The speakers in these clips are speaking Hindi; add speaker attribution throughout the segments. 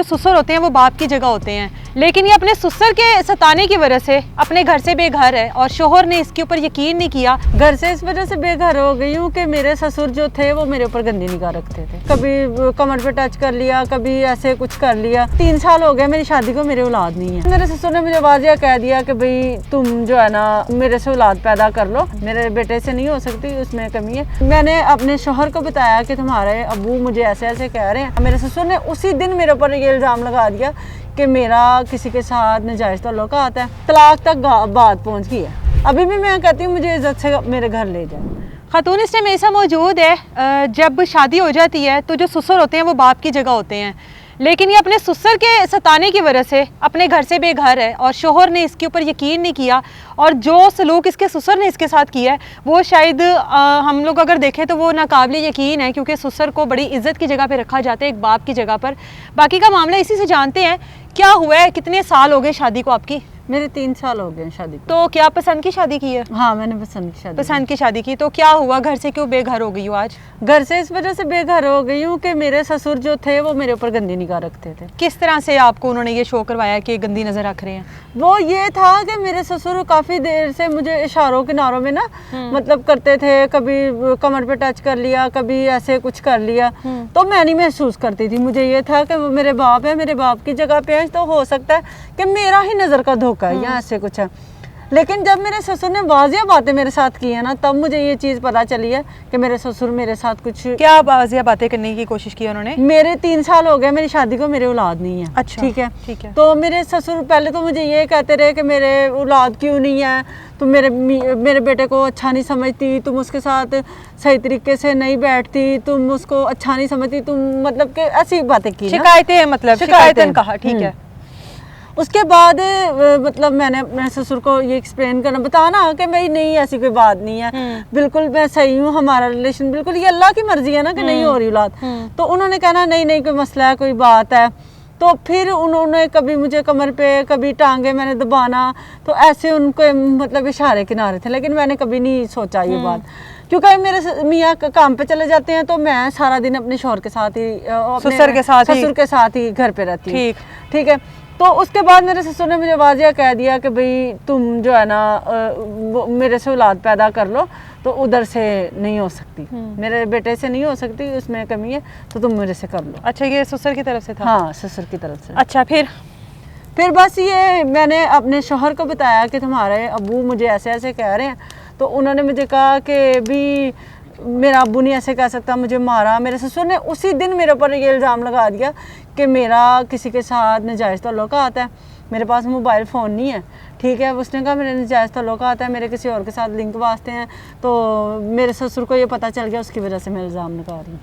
Speaker 1: जो ससुर होते हैं वो बाप की जगह होते हैं, लेकिन ये अपने ससुर के सताने की वजह से अपने घर से बेघर है और शोहर ने इसके ऊपर यकीन नहीं किया।
Speaker 2: घर से इस वजह से बेघर हो गई हूँ कि मेरे ससुर जो थे वो मेरे ऊपर गंदी निगाह रखते थे। कभी कमर पे टच कर लिया, कभी ऐसे कुछ कर लिया। 3 साल हो गए मेरी शादी को, मेरे औलाद नहीं है। मेरे ससुर ने मुझे वाजिया कह दिया कि भाई तुम जो है ना मेरे से औलाद पैदा कर लो, मेरे बेटे से नहीं हो सकती, उसमें कमी है। मैंने अपने शोहर को बताया कि तुम्हारे अबू मुझे ऐसे ऐसे कह रहे हैं। मेरे ससुर ने उसी दिन मेरे ऊपर ये इल्ज़ाम लगा दिया कि मेरा किसी के साथ नाजायज़ ताल्लुक आता है। तलाक तक बात पहुंच गई है। अभी भी मैं कहती हूँ मुझे इज्जत से मेरे घर ले जाए।
Speaker 1: खातून इस टाइम ऐसा मौजूद है, जब शादी हो जाती है तो जो ससुर होते हैं वो बाप की जगह होते हैं, लेकिन ये अपने ससुर के सताने की वजह से अपने घर से बेघर है और शोहर ने इसके ऊपर यकीन नहीं किया। और जो सलूक इसके ससुर ने इसके साथ किया है वो शायद हम लोग अगर देखें तो वो नाकाबिल यकीन है, क्योंकि ससुर को बड़ी इज्जत की जगह पे रखा जाता है, एक बाप की जगह पर। बाकी का मामला इसी से जानते हैं क्या हुआ है। कितने साल हो गए शादी को आपकी?
Speaker 2: मेरे 3 साल हो गए शादी को।
Speaker 1: तो क्या पसंद की शादी की है?
Speaker 2: हाँ, मैंने पसंद की शादी
Speaker 1: की। तो क्या हुआ, घर से क्यों बेघर हो गई हो आज?
Speaker 2: घर से इस वजह से बेघर हो गई हूँ कि मेरे ससुर जो थे वो मेरे ऊपर गंदी निगाह रखते थे।
Speaker 1: किस तरह से आपको उन्होंने ये शो करवाया कि गंदी नजर रख रहे हैं?
Speaker 2: वो ये था कि मेरे ससुर काफी देर से मुझे इशारों किनारों में ना मतलब करते थे। कभी कमर पे टच कर लिया, कभी ऐसे कुछ कर लिया, तो मैं नहीं महसूस करती थी। मुझे ये था कि वो मेरे बाप है, मेरे बाप की जगह पे है, तो हो सकता है कि मेरा ही नजर का धोखा है या ऐसे कुछ है। लेकिन जब मेरे ससुर ने वाजिया बातें मेरे साथ की है ना, तब मुझे ये चीज़ पता चली है कि मेरे ससुर मेरे साथ कुछ।
Speaker 1: क्या वाजिया बातें करने की कोशिश की उन्होंने?
Speaker 2: मेरे 3 साल हो गए मेरी शादी को, मेरे औलाद नहीं है।
Speaker 1: अच्छा,
Speaker 2: ठीक है,
Speaker 1: ठीक है।
Speaker 2: तो मेरे ससुर पहले तो मुझे ये कहते रहे कि मेरे औलाद क्यों नहीं है, तुम मेरे बेटे को अच्छा नहीं समझती, तुम उसके साथ सही तरीके से नहीं बैठती, तुम उसको अच्छा नहीं समझती, तुम मतलब कि ऐसी बातें की।
Speaker 1: शिकायतें, मतलब शिकायतें कहा, ठीक है।
Speaker 2: उसके बाद मतलब मैंने अपने ससुर को ये एक्सप्लेन करना, बताना कि भाई नहीं ऐसी कोई बात नहीं है, बिल्कुल मैं सही हूँ, हमारा रिलेशन बिल्कुल, ये अल्लाह की मर्जी है ना कि नहीं हो रही औलाद। तो उन्होंने कहना नहीं नहीं कोई मसला है, कोई बात है। तो फिर उन्होंने कभी मुझे कमर पे, कभी टांगे मैंने दबाना, तो ऐसे उनको मतलब इशारे किनारे थे। लेकिन मैंने कभी नहीं सोचा ये बात, क्योंकि मेरे मियाँ काम पे चले जाते हैं, तो मैं सारा दिन अपने शौहर के साथ ही,
Speaker 1: ससुर के साथ ही
Speaker 2: घर पे रहती हूँ। ठीक है। तो उसके बाद मेरे ससुर ने मुझे वाजिया कह दिया कि भाई तुम जो है ना मेरे से औलाद पैदा कर लो, तो उधर से नहीं हो सकती, मेरे बेटे से नहीं हो सकती, उसमें कमी है, तो तुम मेरे से कर लो।
Speaker 1: अच्छा, ये ससुर की तरफ से था?
Speaker 2: हाँ, ससुर की तरफ से।
Speaker 1: अच्छा, फिर
Speaker 2: बस ये मैंने अपने शोहर को बताया कि तुम्हारे अबू मुझे ऐसे ऐसे कह रहे हैं। तो उन्होंने मुझे कहा कि भी मेरा अबू नहीं ऐसे कह सकता, मुझे मारा। मेरे ससुर ने उसी दिन मेरे ऊपर ये इल्ज़ाम लगा दिया कि मेरा किसी के साथ नाजायज़ ताल्लुक आता है। मेरे पास मोबाइल फ़ोन नहीं है, ठीक है। उसने कहा मेरे नाजायज़ ताल्लुक आता है, मेरे किसी और के साथ लिंक वास्ते हैं। तो मेरे ससुर को ये पता चल गया, उसकी वजह से मैं इल्ज़ाम लगा रही हूँ।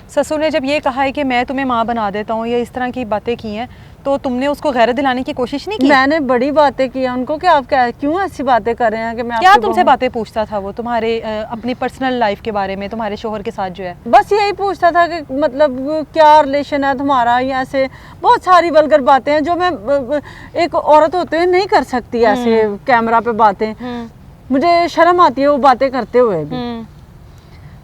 Speaker 1: ससुर ने जब ये कहा है कि मैं तुम्हें माँ बना देता हूँ या इस तरह की बातें की हैं, तो तुमने उसको गैरत दिलाने की कोशिश नहीं की?
Speaker 2: मैंने बड़ी बातें की उनको कि आप क्यों ऐसी बातें कर रहे हैं कि मैं
Speaker 1: क्या तुमसे बातें पूछता था वो तुम्हारे अपनी पर्सनल लाइफ के बारे में, तुम्हारे शोहर के साथ जो है?
Speaker 2: बस यही पूछता था कि मतलब क्या रिलेशन है तुम्हारा, या ऐसे बहुत सारी वल्गर बातें हैं जो मैं एक औरत होते हुए नहीं कर सकती, ऐसे कैमरा पे बातें। मुझे शर्म आती है वो बातें करते हुए भी।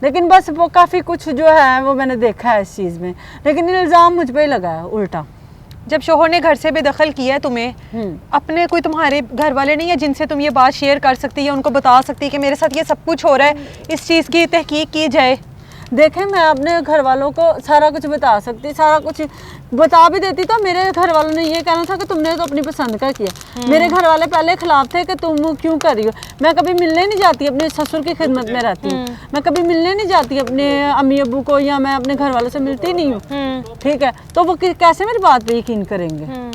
Speaker 2: लेकिन बस वो काफ़ी कुछ जो है वो मैंने देखा है इस चीज़ में, लेकिन इल्ज़ाम मुझ पर ही लगा है उल्टा।
Speaker 1: जब शोहर ने घर से बेदखल किया है तुम्हें, अपने कोई तुम्हारे घर वाले नहीं है जिनसे तुम ये बात शेयर कर सकती है, उनको बता सकती है कि मेरे साथ ये सब कुछ हो रहा है, इस चीज़ की तहकीक की जाए?
Speaker 2: देखें, मैं अपने घर वालों को सारा कुछ बता सकती, सारा कुछ बता भी देती, तो मेरे घर वालों ने ये कहना था कि तुमने तो अपनी पसंद का किया। मेरे घर वाले पहले खिलाफ थे कि तुम क्यों कर रही हो। मैं कभी मिलने नहीं जाती, अपने ससुर की खिदमत में रहती हूँ। मैं कभी मिलने नहीं जाती अपने अम्मी अब्बू को, या मैं अपने घर वालों से मिलती नहीं हूँ। ठीक है, तो वो कैसे मेरी बात पे यकीन करेंगे?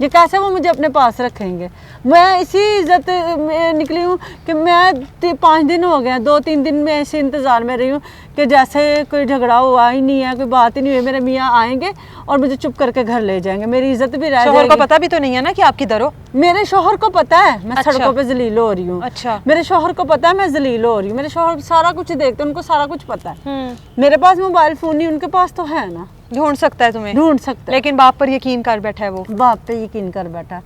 Speaker 2: ये कैसे वो मुझे अपने पास रखेंगे? मैं इसी इज्जत में निकली हूँ कि मैं 5 दिन हो गए, 2-3 दिन में इसी इंतज़ार में रही हूँ कि जैसे कोई झगड़ा हुआ ही नहीं है, कोई बात ही नहीं हुई, मेरे मियाँ आएंगे और मुझे चुप करके घर ले जाएंगे, मेरी इज्जत भी रह जाएगी।
Speaker 1: शोहर को पता भी तो नहीं है ना कि आप किधर हो?
Speaker 2: मेरे शोहर को पता है मैं सड़कों पे जलील हो रही हूँ।
Speaker 1: अच्छा।
Speaker 2: मेरे शोहर को पता है मैं जलील हो रही हूँ। मेरे शोहर सारा कुछ देखते हैं, उनको सारा कुछ पता है। मेरे पास मोबाइल फ़ोन नहीं, उनके पास तो है ना।
Speaker 1: ढूंढ सकता है तुम्हें?
Speaker 2: ढूंढ सकता है,
Speaker 1: लेकिन बाप पर यकीन कर बैठा है वो।
Speaker 2: बाप पे यकीन कर बैठा है।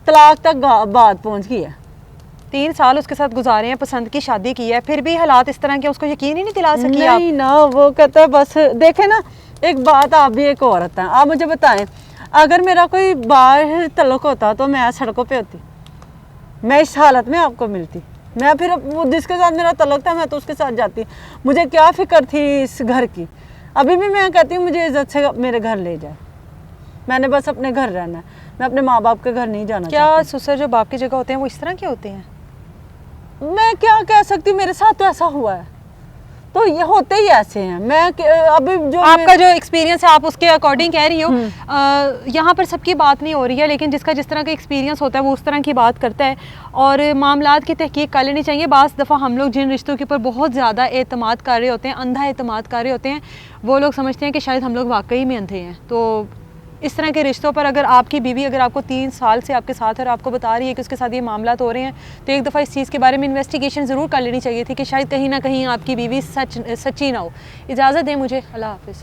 Speaker 2: तलाक तक बात पहुंच गई है।
Speaker 1: 3 साल उसके साथ गुजारे हैं, पसंद की शादी की है, फिर भी हालात इस तरह के उसको यकीन ही नहीं दिला सकी आप?
Speaker 2: नहीं ना, वो कहता है बस देखे ना, एक बात, आप भी एक औरत हैं, आप मुझे बताएं, अगर मेरा कोई बाहर तल्लुक होता तो मैं सड़कों पे होती, मैं इस हालत में आपको मिलती, मैं फिर वो जिसके साथ मेरा तल्लुक था मैं तो उसके साथ जाती। मुझे क्या फिक्र थी इस घर की। अभी भी मैं कहती हूँ मुझे इज्जत से मेरे घर ले जाए, मैंने बस अपने घर रहना है, मैं अपने माँ बाप के घर नहीं जाना
Speaker 1: क्या ससुर जो बाप की जगह होते हैं वो इस तरह के होते हैं?
Speaker 2: मैं क्या कह सकती हूँ, मेरे साथ तो ऐसा हुआ है, तो ये होते ही ऐसे हैं। मैं अभी जो
Speaker 1: आपका जो एक्सपीरियंस है आप उसके अकॉर्डिंग कह रही हो। यहाँ पर सबकी बात नहीं हो रही है, लेकिन जिसका जिस तरह का एक्सपीरियंस होता है वो उस तरह की बात करता है और मामलात की तहकीक कर लेनी चाहिए। बाज़ दफ़ा हम लोग जिन रिश्तों के ऊपर बहुत ज़्यादा एतमाद कर रहे होते हैं, अंधा एतमाद कर रहे होते हैं, वो लोग समझते हैं कि शायद हम लोग वाकई में अंधे हैं। तो इस तरह के रिश्तों पर अगर आपकी बीवी अगर आपको 3 साल से आपके साथ है और आपको बता रही है कि उसके साथ ये मामलात हो रहे हैं, तो एक दफ़ा इस चीज़ के बारे में इन्वेस्टिगेशन ज़रूर कर लेनी चाहिए थी कि शायद कहीं ना कहीं आपकी बीवी सच्ची ना हो। इजाज़त दें मुझे, अल्लाह हाफ़िज़।